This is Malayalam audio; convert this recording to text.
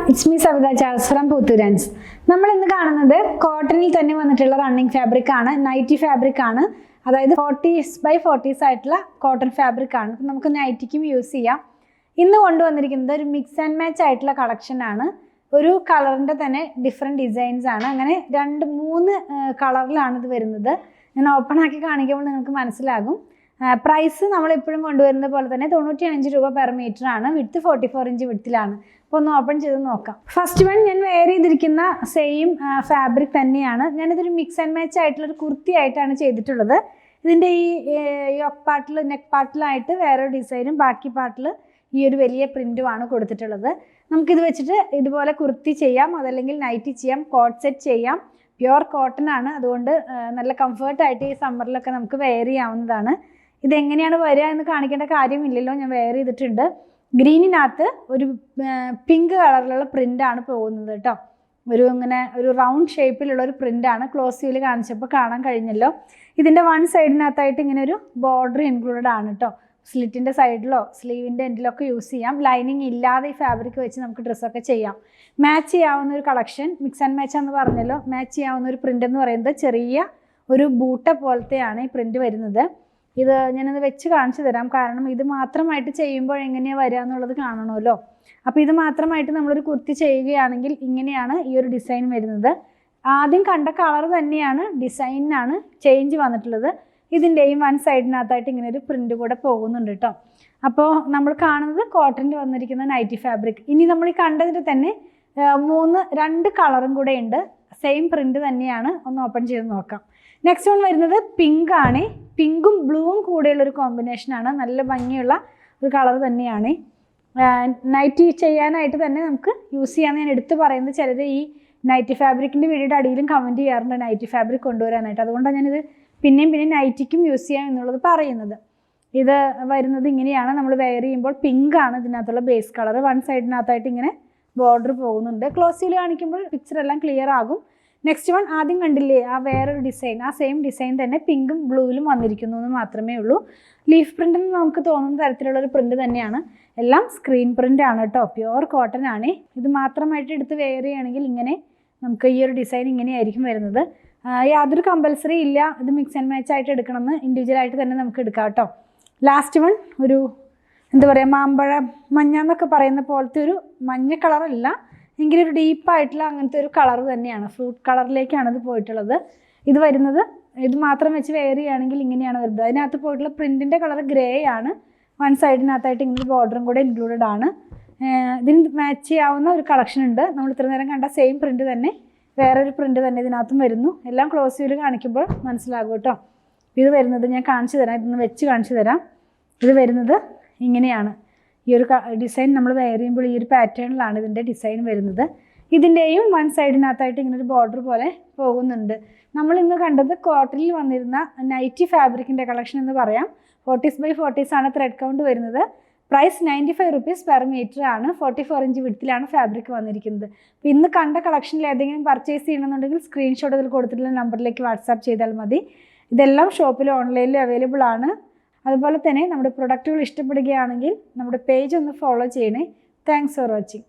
It's me Savitha Charles from പുത്തൂരാൻസ്. നമ്മൾ ഇന്ന് കാണുന്നത് കോട്ടണിൽ തന്നെ വന്നിട്ടുള്ള റണ്ണിങ് ഫാബ്രിക് ആണ്, നൈറ്റി ഫാബ്രിക് ആണ്. അതായത് 40s ആയിട്ടുള്ള കോട്ടൺ ഫാബ്രിക് ആണ്. നമുക്ക് നൈറ്റിക്കും യൂസ് ചെയ്യാം. ഇന്ന് കൊണ്ടുവന്നിരിക്കുന്നത് ഒരു മിക്സ് ആൻഡ് മാച്ച് ആയിട്ടുള്ള കളക്ഷൻ ആണ്. ഒരു കളറിൻ്റെ തന്നെ ഡിഫറെൻറ്റ് ഡിസൈൻസ് ആണ്. അങ്ങനെ 2-3 കളറിലാണ് ഇത് വരുന്നത്. ഞാൻ ഓപ്പൺ ആക്കി കാണിക്കുമ്പോൾ നിങ്ങൾക്ക് മനസ്സിലാകും. പ്രൈസ് നമ്മളെപ്പോഴും കൊണ്ടുവരുന്നത് പോലെ തന്നെ 95 രൂപ പെർ മീറ്റർ ആണ്. വിഡ്ത്ത് 44 ഇഞ്ച് വിഡ്ത്തിലാണ്. അപ്പോൾ ഒന്ന് ഓപ്പൺ ചെയ്ത് നോക്കാം. ഫസ്റ്റ് വൺ ഞാൻ വെയർ ചെയ്തിരിക്കുന്ന സെയിം ഫാബ്രിക് തന്നെയാണ്. ഞാനിതൊരു മിക്സ് ആൻഡ് മാച്ച് ആയിട്ടുള്ളൊരു കുർത്തി ആയിട്ടാണ് ചെയ്തിട്ടുള്ളത്. ഇതിൻ്റെ ഈ യോക്ക് പാർട്ടിൽ നെക്ക് പാർട്ടിലായിട്ട് വേറെ ഡിസൈനും ബാക്കി പാർട്ടിൽ ഈ ഒരു വലിയ പ്രിൻറ്റുമാണ് കൊടുത്തിട്ടുള്ളത്. നമുക്കിത് വെച്ചിട്ട് ഇതുപോലെ കുർത്തി ചെയ്യാം, അതല്ലെങ്കിൽ നൈറ്റി ചെയ്യാം, കോട്ട് സെറ്റ് ചെയ്യാം. പ്യുവർ കോട്ടൺ ആണ്, അതുകൊണ്ട് നല്ല കംഫർട്ടായിട്ട് ഈ സമ്മറിലൊക്കെ നമുക്ക് വെയർ ചെയ്യാവുന്നതാണ്. ഇതെങ്ങനെയാണ് വരിക എന്ന് കാണിക്കേണ്ട കാര്യമില്ലല്ലോ, ഞാൻ വെയർ ചെയ്തിട്ടുണ്ട്. ഗ്രീനിനകത്ത് ഒരു പിങ്ക് കളറിലുള്ള പ്രിൻ്റാണ് പോകുന്നത് കേട്ടോ. ഇങ്ങനെ ഒരു റൗണ്ട് ഷേപ്പിലുള്ള ഒരു പ്രിൻ്റാണ്. ക്ലോസ് വ്യൂവിൽ കാണിച്ചപ്പോൾ കാണാൻ കഴിഞ്ഞല്ലോ. ഇതിൻ്റെ വൺ സൈഡിനകത്തായിട്ട് ഇങ്ങനെ ഒരു ബോർഡർ ഇൻക്ലൂഡഡ് ആണ് കേട്ടോ. സ്ലിറ്റിൻ്റെ സൈഡിലോ സ്ലീവിൻ്റെ എൻഡിലൊക്കെ യൂസ് ചെയ്യാം. ലൈനിങ് ഇല്ലാതെ ഈ ഫാബ്രിക് വെച്ച് നമുക്ക് ഡ്രസ്സൊക്കെ ചെയ്യാം. മാച്ച് ചെയ്യാവുന്ന ഒരു കളക്ഷൻ, മിക്സ് ആൻഡ് മാച്ച് എന്ന് പറഞ്ഞല്ലോ. മാച്ച് ചെയ്യാവുന്ന ഒരു പ്രിൻ്റ് എന്ന് പറയുന്നത് ചെറിയ ഒരു ബൂട്ട പോലത്തെയാണ് ഈ പ്രിൻ്റ് വരുന്നത്. ഇത് ഞാനത് വെച്ച് കാണിച്ചു തരാം, കാരണം ഇത് മാത്രമായിട്ട് ചെയ്യുമ്പോൾ എങ്ങനെയാണ് വരിക എന്നുള്ളത് കാണണമല്ലോ. അപ്പോൾ ഇത് മാത്രമായിട്ട് നമ്മളൊരു കുർത്തി ചെയ്യുകയാണെങ്കിൽ ഇങ്ങനെയാണ് ഈ ഒരു ഡിസൈൻ വരുന്നത്. ആദ്യം കണ്ട കളർ തന്നെയാണ്, ഡിസൈനിനാണ് ചേഞ്ച് വന്നിട്ടുള്ളത്. ഇതിൻ്റെയും വൺ സൈഡിനകത്തായിട്ട് ഇങ്ങനെ ഒരു പ്രിൻ്റ് കൂടെ പോകുന്നുണ്ട് കേട്ടോ. അപ്പോൾ നമ്മൾ കാണുന്നത് കോട്ടണിൽ വന്നിരിക്കുന്ന നൈറ്റി ഫാബ്രിക്. ഇനി നമ്മൾ ഈ കണ്ടതിൽ തന്നെ 2 കളറും കൂടെ ഉണ്ട്. സെയിം പ്രിൻ്റ് തന്നെയാണ്. ഒന്ന് ഓപ്പൺ ചെയ്ത് നോക്കാം. നെക്സ്റ്റ് വൺ വരുന്നത് പിങ്ക് ആണ്. പിങ്കും ബ്ലൂവും കൂടെയുള്ളൊരു കോമ്പിനേഷനാണ്. നല്ല ഭംഗിയുള്ള ഒരു കളർ തന്നെയാണ്. നൈറ്റി ചെയ്യാനായിട്ട് തന്നെ നമുക്ക് യൂസ് ചെയ്യാമെന്ന് ഞാൻ എടുത്ത് പറയുന്നത്. ചിലർ ഈ നൈറ്റി ഫാബ്രിക്കിൻ്റെ വീഡിയോയുടെ അടിയിലും കമൻറ്റ് ചെയ്യാറുണ്ട് നൈറ്റി ഫാബ്രിക് കൊണ്ടുവരാനായിട്ട്. അതുകൊണ്ടാണ് ഞാനിത് പിന്നെയും നൈറ്റിക്കും യൂസ് ചെയ്യാം എന്നുള്ളത് പറയുന്നത്. ഇത് വരുന്നത് ഇങ്ങനെയാണ്. നമ്മൾ വെയർ ചെയ്യുമ്പോൾ പിങ്ക് ആണ് ഇതിനകത്തുള്ള ബേസ് കളർ. വൺ സൈഡിനകത്തായിട്ട് ഇങ്ങനെ ബോർഡർ പോകുന്നുണ്ട്. ക്ലോസ് ചെയ്ത് കാണിക്കുമ്പോൾ പിക്ചർ എല്ലാം ക്ലിയർ ആകും. നെക്സ്റ്റ് വൺ ആദ്യം കണ്ടില്ലേ, ആ വേറൊരു ഡിസൈൻ, ആ സെയിം ഡിസൈൻ തന്നെ പിങ്കും ബ്ലൂവിലും വന്നിരിക്കുന്നു എന്ന് മാത്രമേ ഉള്ളൂ. ലീഫ് പ്രിൻ്റ് എന്ന് നമുക്ക് തോന്നുന്ന തരത്തിലുള്ളൊരു പ്രിൻ്റ് തന്നെയാണ്. എല്ലാം സ്ക്രീൻ പ്രിൻ്റ് ആണ് കേട്ടോ. പ്യുവർ കോട്ടൺ ആണ്. ഇത് മാത്രമായിട്ട് എടുത്ത് വെയർ ചെയ്യുകയാണെങ്കിൽ ഇങ്ങനെ നമുക്ക് ഈ ഒരു ഡിസൈൻ ഇങ്ങനെയായിരിക്കും വരുന്നത്. യാതൊരു കമ്പൽസറി ഇല്ല ഇത് മിക്സ് ആൻഡ് മാച്ച് ആയിട്ട് എടുക്കണമെന്ന്. ഇൻഡിവിജ്വലായിട്ട് തന്നെ നമുക്ക് എടുക്കാം കേട്ടോ. ലാസ്റ്റ് വൺ ഒരു എന്താ പറയുക, മാമ്പഴ മഞ്ഞ എന്നൊക്കെ പറയുന്ന പോലത്തെ ഒരു മഞ്ഞ കളറല്ല, എങ്കിലും ഒരു ഡീപ്പായിട്ടുള്ള അങ്ങനത്തെ ഒരു കളർ തന്നെയാണ്. ഫ്രൂട്ട് കളറിലേക്കാണ് ഇത് പോയിട്ടുള്ളത്. ഇത് വരുന്നത് ഇത് മാത്രം വെച്ച് വെയർ ചെയ്യുകയാണെങ്കിൽ ഇങ്ങനെയാണ് വരുന്നത്. അതിനകത്ത് പോയിട്ടുള്ള പ്രിൻറ്റിൻ്റെ കളർ ഗ്രേ ആണ്. വൺ സൈഡിനകത്തായിട്ട് ഇങ്ങനെ ബോർഡറും കൂടെ ഇൻക്ലൂഡഡ് ആണ്. ഇതിന് മാച്ച് ചെയ്യാവുന്ന ഒരു കളക്ഷൻ ഉണ്ട്. നമ്മൾ ഇത്ര നേരം കണ്ട സെയിം പ്രിൻറ്റ് തന്നെ വേറൊരു പ്രിൻറ്റ് തന്നെ ഇതിനകത്തും വരുന്നു. എല്ലാം ക്ലോസ് വ്യൂവിൽ കാണിക്കുമ്പോൾ മനസ്സിലാകും കേട്ടോ. ഇത് വരുന്നത് ഞാൻ കാണിച്ചു തരാം, ഇതൊന്ന് വെച്ച് കാണിച്ചു തരാം. ഇത് വരുന്നത് ഇങ്ങനെയാണ്. ഈ ഒരു ഡിസൈൻ നമ്മൾ വെയർ ചെയ്യുമ്പോൾ ഈ ഒരു പാറ്റേണിലാണ് ഇതിൻ്റെ ഡിസൈൻ വരുന്നത്. ഇതിൻ്റെയും വൺ സൈഡിനകത്തായിട്ട് ഇങ്ങനെ ഒരു ബോർഡർ പോലെ പോകുന്നുണ്ട്. നമ്മൾ ഇന്ന് കണ്ടത് കോട്ടണിൽ വന്നിരുന്ന നൈറ്റി ഫാബ്രിക്കിൻ്റെ കളക്ഷൻ എന്ന് പറയാം. 40s ആണ് ത്രെഡ് കൗണ്ട് വരുന്നത്. പ്രൈസ് 95 rupees പെർ മീറ്റർ ആണ്. 44 ഇഞ്ച് വിഡ്ത്തിലാണ് ഫാബ്രിക് വന്നിരിക്കുന്നത്. അപ്പോൾ ഇന്ന് കണ്ട കളക്ഷനിൽ ഏതെങ്കിലും പർച്ചേസ് ചെയ്യണമെന്നുണ്ടെങ്കിൽ സ്ക്രീൻഷോട്ട് ഇതിൽ കൊടുത്തിട്ടുള്ള നമ്പറിലേക്ക് വാട്സാപ്പ് ചെയ്താൽ മതി. ഇതെല്ലാം ഷോപ്പിൽ ഓൺലൈനിൽ അവൈലബിൾ ആണ്. അതുപോലെ തന്നെ നമ്മുടെ പ്രൊഡക്റ്റുകൾ ഇഷ്ടപ്പെടുകയാണെങ്കിൽ നമ്മുടെ പേജ് ഒന്ന് ഫോളോ ചെയ്യണേ. Thanks for watching.